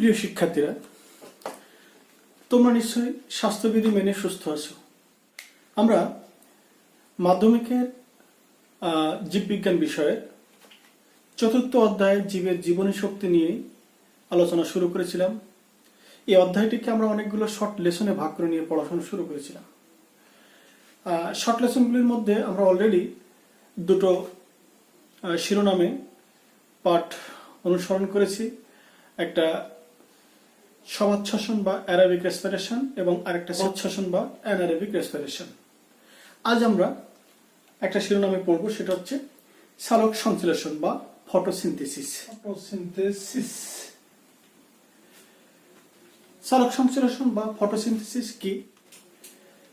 প্রিয় শিক্ষার্থীরা, তোমরা নিশ্চয়ই স্বাস্থ্যবিধি মেনে সুস্থ আছো। আমরা মাধ্যমিকের জীববিজ্ঞান বিষয়ে চতুর্থ অধ্যায়ে জীবের জীবনী শক্তি নিয়ে আলোচনা শুরু করেছিলাম। এই অধ্যায়টিকে আমরা অনেকগুলো শর্ট লেসনে ভাগ করে নিয়ে পড়াশোনা শুরু করেছিলাম। শর্ট লেসনগুলির মধ্যে আমরা অলরেডি দুটো শিরোনামে পাঠ অনুসরণ করেছি, একটা সমাচ্ছ্বাসন বা অ্যারাবিক রেসপিরেশন এবং আরেকটা সচ্ছ্বাসন বা অ্যানারবিক রেসপিরেশন। আজ আমরা একটা শিরোনামে পড়ব, সেটা হচ্ছে সালোক সংশ্লেষণ বা ফটোসিনথেসিস। সালোক সংশ্লেষণ বা ফটোসিনথেসিস কি?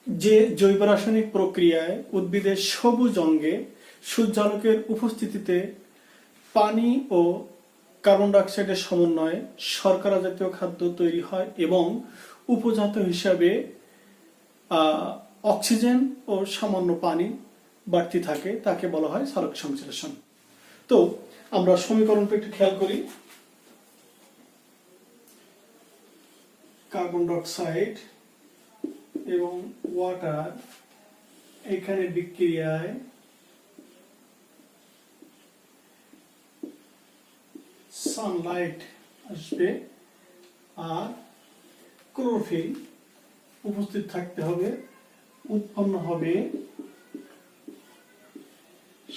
যে জৈব রাসায়নিক প্রক্রিয়ায় উদ্ভিদের সবুজ অঙ্গে সূর্যালোকের উপস্থিতিতে পানি ও কার্বন ডাইঅক্সাইডের সমন্বয়ে শর্করা জাতীয় খাদ্য তৈরি হয় এবং উপজাত হিসাবে অক্সিজেন ও সামান্য পানি বাড়তি থাকে, তাকে বলা হয় সালোক সংশ্লেষণ। তো আমরা সমীকরণটা একটু খেয়াল করি। কার্বন ডাইঅক্সাইড এবং ওয়াটার এখানে বিক্রিয়ায় সানলাইট আসবে আর ক্লোরোফিল উপস্থিত থাকতে হবে, উৎপন্ন হবে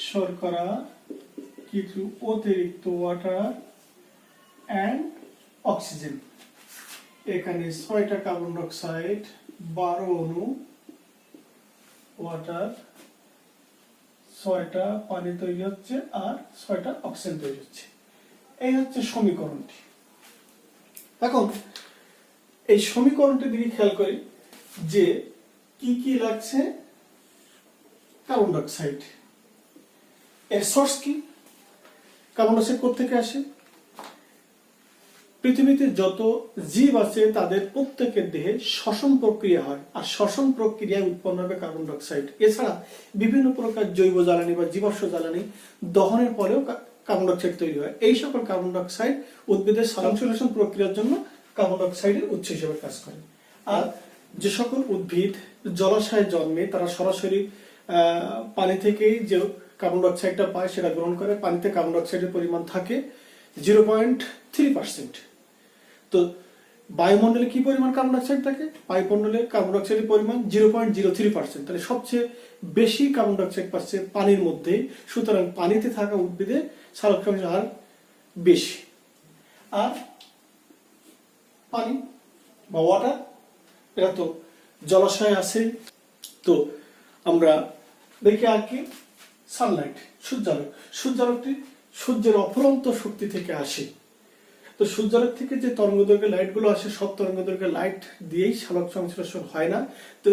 শর্করা, কিছু অতিরিক্ত ওয়াটার অ্যান্ড অক্সিজেন। এখানে 6টা কার্বন ডাইঅক্সাইড, 12 অণু ওয়াটার, 6টা পানি তৈরি হচ্ছে আর 6টা অক্সিজেন তৈরি হচ্ছে। এই হচ্ছে সমীকরণটি। এখন এই সমীকরণটির দিকে খেয়াল করি যে কি কি লাগছে। কার্বন ডাইঅক্সাইড, এর সোর্স কি? কার্বন ডাইঅক্সাইড কোত্থেকে আসে? পৃথিবীতে যত জীব আছে তাদের প্রত্যেকের দেহে শ্বসন প্রক্রিয়া হয়, আর শ্বসন প্রক্রিয়ায় উৎপন্ন হবে কার্বন ডাইঅক্সাইড। এছাড়া বিভিন্ন প্রকার জৈব জ্বালানি বা জীবাশ্ম জ্বালানি দহনের পরেও কার্বন ডাইঅক্সাইড তৈরি হয়। এই সকল কার্বন ডাইঅক্সাইড উদ্ভিদের সালোকসংশ্লেষণ প্রক্রিয়ার জন্য কার্বন ডাইঅক্সাইডের উৎস হিসেবে কাজ করে। আর যে সকল উদ্ভিদ জলাশয়ে জন্মে তারা সরাসরি পানি থেকেই যে কার্বন ডাইঅক্সাইডটা পায় সেটা গ্রহণ করে। পানিতে কার্বন ডাইঅক্সাইডের পরিমাণ থাকে 0.3%। তো বায়ুমণ্ডলে কি পরিমাণ কার্বন ডাইঅক্সাইড থাকে? বায়ুমণ্ডলে কার্বন ডাইঅক্সাইডের পরিমাণ 0.03%। তাহলে সবচেয়ে বেশি কার্বন ডাইঅক্সাইড পাচ্ছে পানির মধ্যে। সুতরাং পানিতে থাকা উদ্ভিদের সালোক সংশ্লেষণ হার বেশি। আর পানি বা ওয়াটার, এটা তো জলাশয় আছে। তো আমরা দেখি আর কি, সানলাইট, সূর্যালোক। সূর্যালোকটি সূর্যের অফুরন্ত শক্তি থেকে আসে। তো সূর্যালোক থেকে যে তরঙ্গদৈর্ঘ্যের লাইট গুলো আসে, সব তরঙ্গদৈর্ঘ্যের লাইট দিয়েই সালোক সংশ্লেষণ হয় না। তো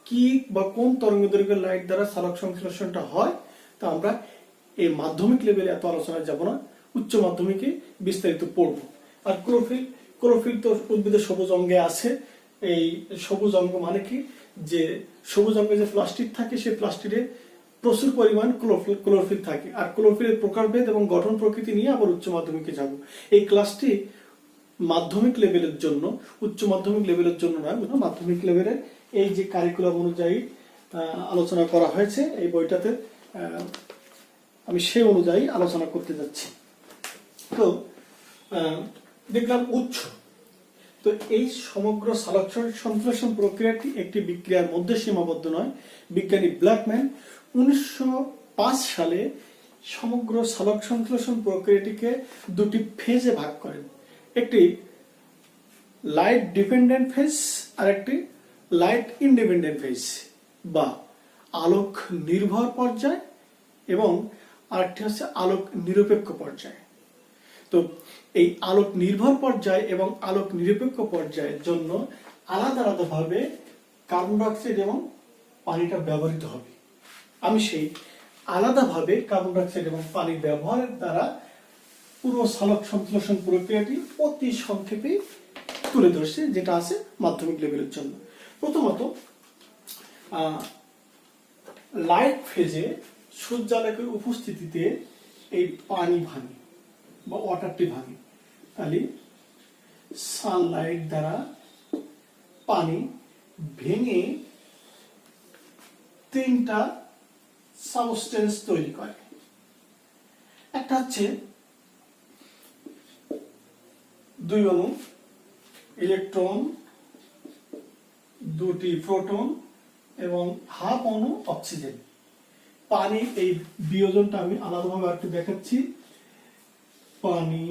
কি বা কোন তরঙ্গদৈর্ঘ্যের লাইট দ্বারা সালোক সংশ্লেষণটা হয় তা আমরা এই মাধ্যমিক লেভেলে এত আলোচনায় যাব না, উচ্চ মাধ্যমিকে বিস্তারিত পড়ব। আর ক্লোরোফিল, ক্লোরোফিল তো উদ্ভিদের সবুজ অঙ্গে আছে। এই সবুজ অঙ্গ মানে কি? যে সবুজ অঙ্গে যে প্লাস্টিক থাকে সেই প্লাস্টিকে প্রচুর পরিমাণ ক্লোরোফিল থাকে। আর ক্লোরোফিলের প্রকারভেদ এবং গঠন প্রকৃতি নিয়ে আবার উচ্চ মাধ্যমিকে যাব। এই ক্লাসটি মাধ্যমিক লেভেলের জন্য, উচ্চ মাধ্যমিক লেভেলের জন্য নয়। মাধ্যমিক লেভেলে এই যে কারিকুলাম অনুযায়ী আলোচনা করা হয়েছে এই বইটাতে, আমি সেই অনুযায়ী আলোচনা করতে যাচ্ছি। তো দেখলাম উৎস। তো এই সমগ্র সালোক সংশ্লেষণ প্রক্রিয়াটি একটি বিক্রিয়ার মধ্যে সীমাবদ্ধ নয়। বিজ্ঞানী ব্ল্যাকম্যান 1905 সালে সমগ্র সালোক সংশ্লেষণ প্রক্রিয়াটিকে দুটি ফেজে ভাগ করেন। একটি লাইট ডিপেন্ডেন্ট ফেজ আর একটি লাইট ইন্ডিপেন্ডেন্ট ফেজ বা আলোক নির্ভর পর্যায় এবং আরেকটি হচ্ছে আলোক নিরপেক্ষ পর্যায়। তো এই আলোক নির্ভর পর্যায় এবং আলোক নিরপেক্ষ পর্যায়ের জন্য আলাদা আলাদাভাবে কার্বন ডাইঅক্সাইড এবং পানিটা ব্যবহৃত হবে। আমি সেই আলাদাভাবে কার্বন ডাইঅক্সাইড এবং পানির ব্যবহারের দ্বারা পুরো সালোক সংশ্লেষণ প্রক্রিয়াটি অতি সংক্ষেপে তুলে ধরছে, যেটা আছে মাধ্যমিক লেভেলের জন্য। প্রথমত লাইট ফেজে সূর্যালোকের উপস্থিতিতে এই পানি ভাঙে বা ওয়াটারটি ভাঙে। তাহলে সানলাইট দ্বারা পানি ভেঙে তিনটা সাবস্টেন্স তৈরি করে। একটা হচ্ছে দুই অণু ইলেকট্রন, দুটি প্রোটন এবং হাফ অণু অক্সিজেন। পানি, এই বিয়োজনটা আমি আলাদাভাবে একটু দেখাচ্ছি। পানি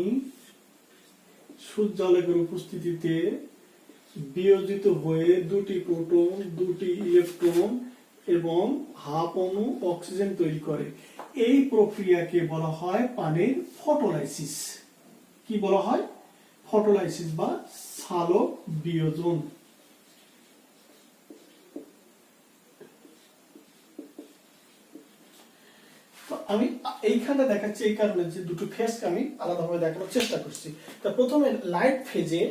সূর্যালোকের উপস্থিতিতে বিয়োজিত হয়ে দুটি প্রোটন, দুটি ইলেকট্রন এবং হাফ অণু অক্সিজেন তৈরি করে। এই প্রক্রিয়াকে বলা হয় পানির ফটোলাইসিস। কি বলা হয়? ফটোলাইসিস বা সালোক বিয়োজন। আমি এইখানে দেখাচ্ছি এই কারণে যে দুটো ফেজকে আমি আলাদাভাবে দেখানোর চেষ্টা করছি। তা প্রথমে লাইট ফেজে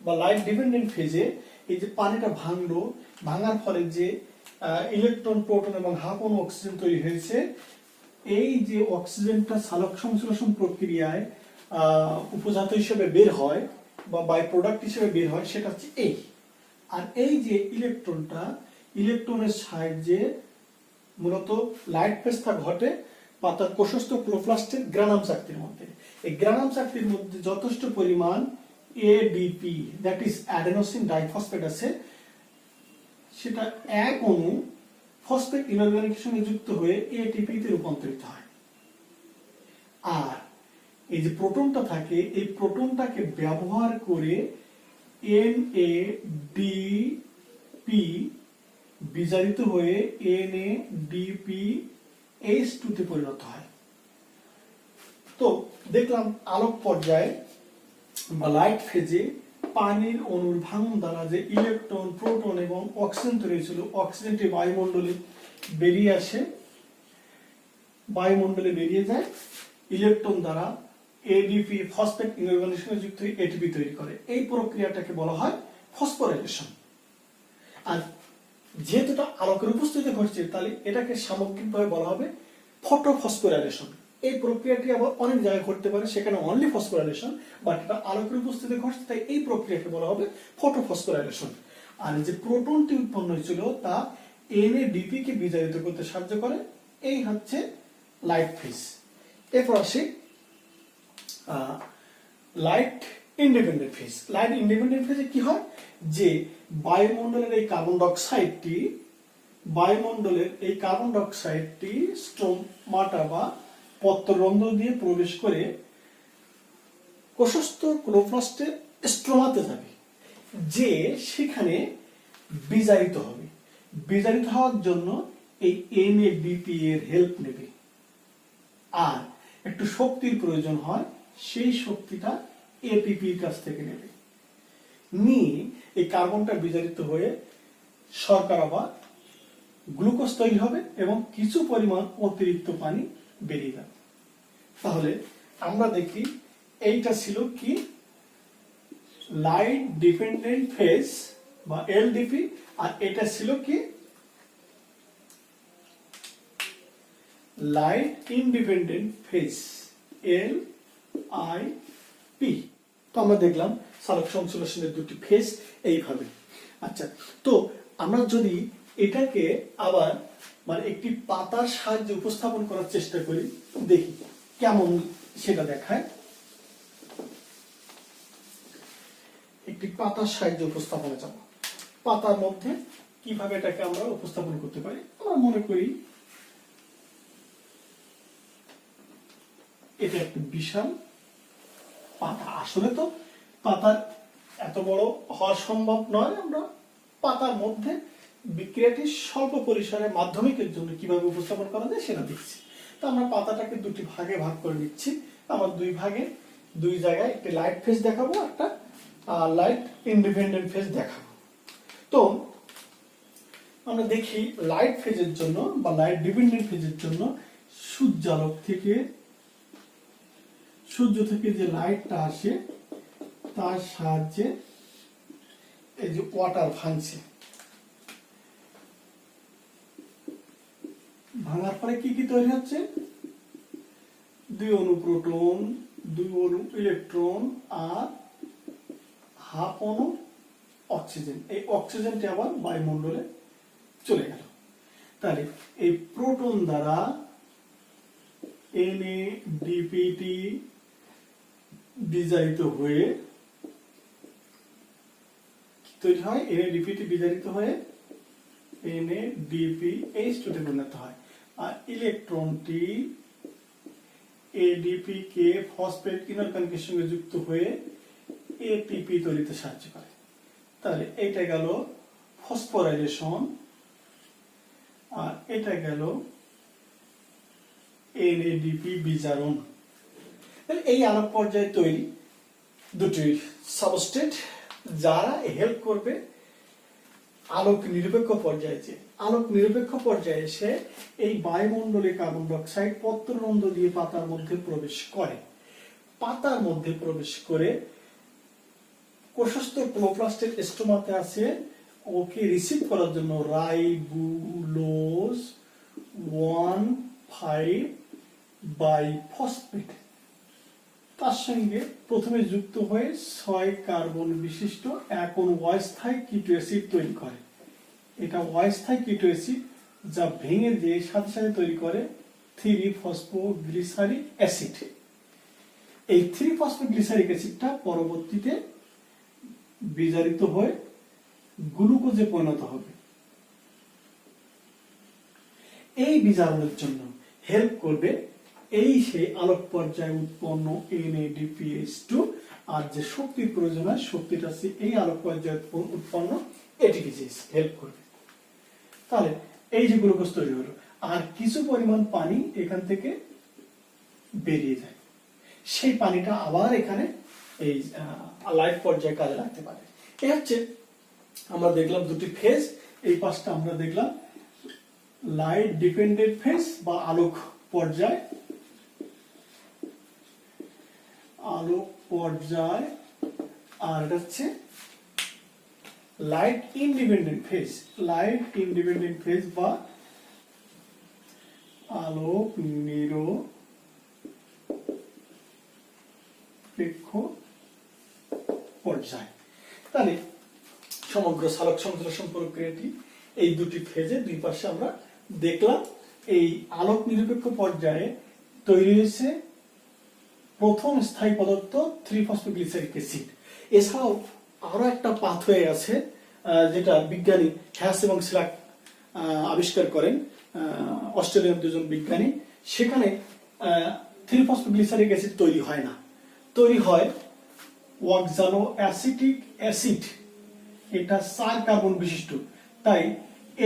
বা লাইট ডিপেন্ডেন্ট ফেজে এই যে পানিটা ভাঙলো, ভাঙার ফলে যে ইলেকট্রন, প্রোটন এবং হাফ অণু অক্সিজেন তৈরি হয়েছে, এই যে অক্সিজেনটা সালোক সংশ্লেষণ প্রক্রিয়ায় উপজাত হিসেবে বের হয় বা বাই প্রোডাক্ট হিসেবে বের হয়, সেটা হচ্ছে এই। আর এই যে ইলেকট্রনটা, ইলেকট্রনের সাহায্যে মূলত লাইট ফেজটা ঘটে পাতার কোষস্থ ক্লোরোপ্লাস্টের গ্রানাম চাকতির মধ্যে। এই গ্রানাম চাকতির মধ্যে যথেষ্ট পরিমাণ ADP, that is adenosine diphosphate আছে, সেটা এক অণু ফসফেট ইনঅর্গানিকের সঙ্গে যুক্ত হয়ে এটিপি তে রূপান্তরিত হয়। আর এই যে প্রোটনটা থাকে, এই প্রোটনটাকে ব্যবহার করে NADP বিজারিত হয়ে NADPH2 তে পরিণত হয়। তো দেখলাম আলোক পর্যায়ে বা লাইট ফেজে পানির অণুর ভাঙন দ্বারা যে ইলেকট্রন, প্রোটন এবং অক্সিজেন তৈরি হয়েছিল, অক্সিজেনটি বায়ুমণ্ডলে বেরিয়ে আসে, বায়ুমণ্ডলে বেরিয়ে যায়, ইলেকট্রন দ্বারা এডিপি ফসফেট ইনঅর্গানিক সঙ্গে যুক্ত হয়ে এটিপি তৈরি করে। এই প্রক্রিয়াটাকে বলা হয় ফসফোরাইলেশন। আর যেহেতু এটা আলোকের উপস্থিতিতে ঘটছে, তাহলে এটাকে সামগ্রিকভাবে বলা হবে ফটোফসফোরাইলেশন। এই প্রক্রিয়াটি আবার অনেক জায়গায় ঘটতে পারে, সেখানে অনলি ফসফোরাইলেশন, বাট এটা আলোকের উপস্থিতিতে ঘটছে, তাই এই প্রক্রিয়াকে বলা হবে ফটোফসফোরাইলেশন। আর যে প্রোটনটি উৎপন্ন হয়েছিল তা NADP কে বিজারিত করতে সাহায্য করে। এই হচ্ছে লাইট ফেজ। এরপর আসি light independent phase. Light independent ফেজে কি হয় যে বায়ুমণ্ডলের এই কার্বন ডাইঅক্সাইডটি স্ট্রোমাটা বা পত্ররন্ধ্র দিয়ে প্রবেশ করে কোষস্থ ক্লোরোপ্লাস্টের স্ট্রোমাতে যাবে, যে সেখানে বিজারিত হবে। বিজারিত হওয়ার জন্য এই NADP এর হেল্প নেবে। আর একটু শক্তির প্রয়োজন হয়, সেই শক্তিটা ATP এর কাছ থেকে নেবে। নিয়ে এই কার্বনটা বিজারিত হয়ে শর্করা বা গ্লুকোজ তৈরি হবে এবং কিছু পরিমাণ অতিরিক্ত পানি বেরিয়ে যাবে। তাহলে আমরা দেখি এইটা ছিল কি লাইট ডিপেন্ডেন্ট ফেজ বা LDP, আর এটা ছিল কি লাইট ইন্ডিপেন্ডেন্ট ফেজ LIP। তো আমরা দেখলাম সালোক সংশ্লেষণের দুটি ফেজ এইভাবে। আচ্ছা, তো আমরা যদি এটাকে আবার মানে একটি পাতার সাহায্যে উপস্থাপন করার চেষ্টা করি, দেখি কেমন সেটা দেখায়। একটি পাতার সাহায্যে উপস্থাপনে যাব। পাতার মধ্যে কিভাবে এটাকে আমরা উপস্থাপন করতে পারি, আমরা মনে করি এটা একটা বিশাল পাতা। আসলে তো পাতার এত বড় হওয়া সম্ভব নয়। আমরা পাতার মধ্যে বিক্রিয়াটি স্বল্প পরিসরে মাধ্যমিকের জন্য কিভাবে উপস্থাপন করা যায় সেটা দেখছি। তো আমরা পাতাটাকে দুটি ভাগে ভাগ করে নিচ্ছি। আমার দুই জায়গায় একটি লাইট ফেজ দেখাবো, একটা লাইট ইন্ডিপেন্ডেন্ট ফেজ দেখাবো। তো আমরা দেখি লাইট ফেজের জন্য বা লাইট ডিপেন্ডেন্ট ফেজের জন্য সূর্য থেকে যে লাইটটা আসে তার সাহায্যে এই যে ওয়াটার ভাঙছে, ভাঙার পরে কি কি তৈরি হচ্ছে? দুই অণু প্রোটন, দুই অণু ইলেকট্রন আর হাফ অণু অক্সিজেন, এই অক্সিজেনটি আবার বায়ুমণ্ডলে চলে গেল। তাহলে এই প্রোটন দ্বারা NADPT বিজারিত হয়ে তৈরি হয়, NADPT বিজারিত হয়ে NADPH2 তে পরিণত হয়। আর ইলেকট্রনটি ADP কে ফসফেট ইনঅর্গানিকের সঙ্গে যুক্ত হয়ে ATP তৈরিতে সাহায্য করে। তাহলে এটা গেল ফসফোরাইলেশন, আর এটা গেল NADP বিজারণ। এই আলোক পর্যায়ে তৈরি দুটি সাবস্ট্রেট যারা হেল্প করবে আলোক নিরপেক্ষ পর্যায়ে। যে আলোক নিরপেক্ষ পর্যায়ে এসে এই বায়ুমণ্ডলে কার্বন ডাই অক্সাইড পত্ররন্ধ্র দিয়ে পাতার মধ্যে প্রবেশ করে, পাতার মধ্যে প্রবেশ করে কোষস্থ ক্লোরোপ্লাস্টের স্টোমাতে আছে ওকে রিসিভ করার জন্য রাইবোলোজ 1,5-বাইফসফেট তার সঙ্গে প্রথমে যুক্ত হয়ে 6 কার্বন বিশিষ্ট এক অণু অস্থায়ী কিটো অ্যাসিড তৈরি করে। এটা অস্থায়ী কিটো অ্যাসিড যা ভেঙে দিয়ে সাথে সাথে তৈরি করে 3-ফসফোগ্লিসারিক অ্যাসিড। এই 3-ফসফোগ্লিসারিক অ্যাসিডটা পরবর্তীতে বিজারিত হয়ে গ্লুকোজে পরিণত হবে। এই বিজারণের জন্য হেল্প করবে এই সেই আলোক পর্যায়ে উৎপন্ন NADPH2, আর যে শক্তির প্রয়োজন হয় শক্তিটা আছে এই আলোক পর্যায়ে উৎপন্ন ATPase হেল্প করবে। তাহলে এই যে গ্লুকোজ তৈরি হলো, আর কিছু পরিমাণ পানি এখান থেকে বেরিয়ে যায়, সেই পানিটা আবার এখানে এই লাইট পর্যায়ে কাজে লাগতে পারে। এই হচ্ছে আমরা দেখলাম দুটি ফেজ। এই পাশটা আমরা দেখলাম লাইট ডিপেন্ডেন্ট ফেজ বা আলোক পর্যায়, আলোক পর্যায়, আর এটা হচ্ছে light independent phase, light independent phase বা আলোক নিরপেক্ষ পর্যায়। তাহলে সমগ্র সালোক সংশ্লেষণ প্রক্রিয়াটি এই দুটি ফেজে দুই পাশে আমরা দেখলাম। এই আলোক নিরপেক্ষ পর্যায়ে তৈরি হয়েছে প্রথম স্থায়ী পদার্থ 3-ফসফোগ্লিসারিক অ্যাসিড। এছাড়াও আরো একটা পাথওয়ে আছে যেটা বিজ্ঞানী হ্যাস এবং স্ল্যাক আবিষ্কার করেন, অস্ট্রেলিয়ান দুজন বিজ্ঞানী। সেখানে 3-ফসফোগ্লিসারিক অ্যাসিড তৈরি হয় না, তৈরি হয় অক্সালো অ্যাসিটিক অ্যাসিড। এটা 4 কার্বন বিশিষ্ট, তাই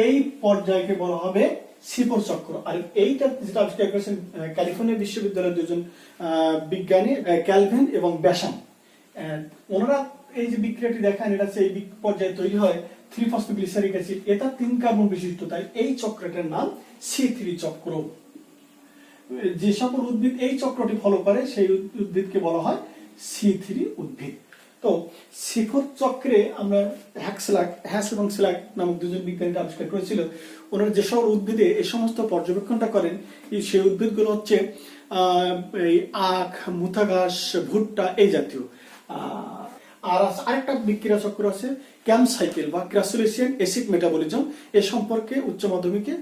এই পর্যায়কে বলা হবে শিফর চক্র। আর এইটা যেটা আবিষ্কার করেছেন ক্যালিফোর্নিয়া বিশ্ববিদ্যালয়ের দুজন বিজ্ঞানী ক্যালভিন এবং ব্যাসাম, ওনারা এই যে বিক্রিয়াটি দেখান এটা সেই পর্যায়ে তৈরি হয় 3-ফসফোগ্লিসারিক অ্যাসিড। এটা 3 কার্বন বিশিষ্ট, তাই এই চক্রটার নাম C3 চক্র। যে সকল উদ্ভিদ এই চক্রটি ফলো করে সেই উদ্ভিদকে বলা হয় C3 উদ্ভিদ। তো শিফর চক্রে আমরা হ্যাস এবং স্ল্যাক নামক দুজন বিজ্ঞানী আবিষ্কার করেছিল। ওনারা যে সকল উদ্ভিদে এই সমস্ত পর্যবেক্ষণটা করেন, সেই উদ্ভিদগুলো হচ্ছে আখ, মুথা ঘাস, ভুট্টা এই জাতীয়। আর আরেকটা বিক্রিয়া চক্র আছে ক্যাম্প সাইকেল বা ক্রাসুলেশিয়ান অ্যাসিড মেটাবলিজম। এ সম্পর্কে উচ্চ মাধ্যমিকে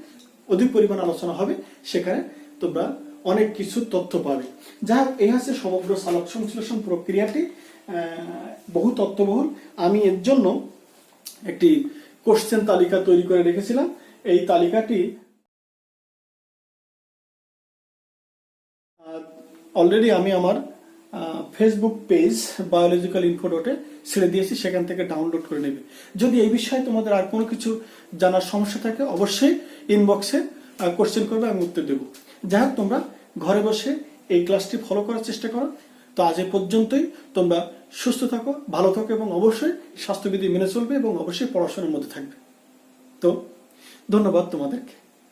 অধিক পরিমাণ আলোচনা হবে, সেখানে তোমরা অনেক কিছু তথ্য পাবে। যাই হোক, এই হচ্ছে সমগ্র সালোক সংশ্লেষণ প্রক্রিয়াটি, বহু তথ্যবহুল। আমি এর জন্য একটি কোশ্চেন তালিকা তৈরি করে রেখেছিলাম। এই তালিকাটি অলরেডি আমি আমার ফেসবুক পেজ বায়োলজিক্যাল ইনফো.এ ছেড়ে দিয়েছি, সেখান থেকে ডাউনলোড করে নেবে। যদি এই বিষয়ে তোমাদের আর কোনো কিছু জানার সমস্যা থাকে অবশ্যই ইনবক্সে কোশ্চেন করবে, আমি উত্তর দেব। যাই হোক, তোমরা ঘরে বসে এই ক্লাসটি ফলো করার চেষ্টা করো। তো আজ এ পর্যন্তই। তোমরা সুস্থ থাকো, ভালো থাকো এবং অবশ্যই স্বাস্থ্যবিধি মেনে চলবে এবং অবশ্যই পড়াশোনার মধ্যে থাকবে। তো ধন্যবাদ তোমাদেরকে।